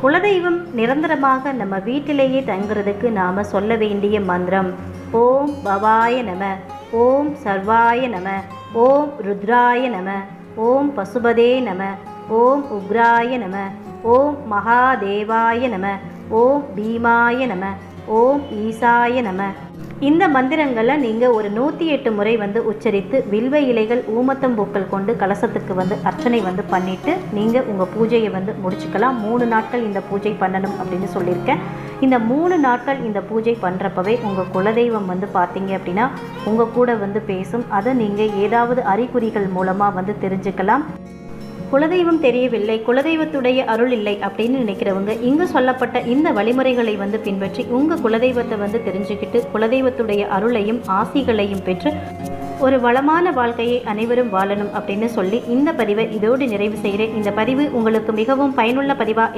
குலதெய்வம் நிரந்தரமாக நம்ம வீட்டிலேயே தங்குறதுக்கு நாம் சொல்ல வேண்டிய மந்திரம் ஓம் பவாய நம, ஓம் சர்வாய நம, ஓம் ருத்ராய நம, ஓம் பசுபதே நம, ஓம் உக்ராய நம, ஓம் மகாதேவாய நம, ஓம் பீமாய நம, ஓம் ஈசாய நம. இந்த மந்திரங்களை நீங்கள் ஒரு 108 முறை உச்சரித்து வில்வ இலைகள் ஊமத்தம்பூக்கள் கொண்டு கலசத்துக்கு அர்ச்சனை பண்ணிவிட்டு நீங்கள் உங்கள் பூஜையை முடிச்சுக்கலாம். 3 நாட்கள் இந்த பூஜை பண்ணணும் அப்படின்னு சொல்லியிருக்கேன். இந்த 3 நாட்கள் இந்த பூஜை பண்ணுறப்பவே உங்கள் குலதெய்வம் பார்த்தீங்க அப்படின்னா உங்கள் கூட பேசும். அதை நீங்கள் ஏதாவது அறிகுறிகள் மூலமாக தெரிஞ்சுக்கலாம். குலதெய்வம் தெரியவில்லை, குலதெய்வத்துடைய அருள் இல்லை அப்படின்னு நினைக்கிறவங்க இங்கு சொல்லப்பட்ட இந்த வழிமுறைகளை பின்பற்றி உங்கள் குலதெய்வத்தை தெரிஞ்சுக்கிட்டு குலதெய்வத்துடைய அருளையும் ஆசிகளையும் பெற்று ஒரு வளமான வாழ்க்கையை அனைவரும் வாழணும் அப்படின்னு சொல்லி இந்த பதிவை இதோடு நிறைவு செய்கிறேன். இந்த பதிவு உங்களுக்கு மிகவும் பயனுள்ள பதிவாக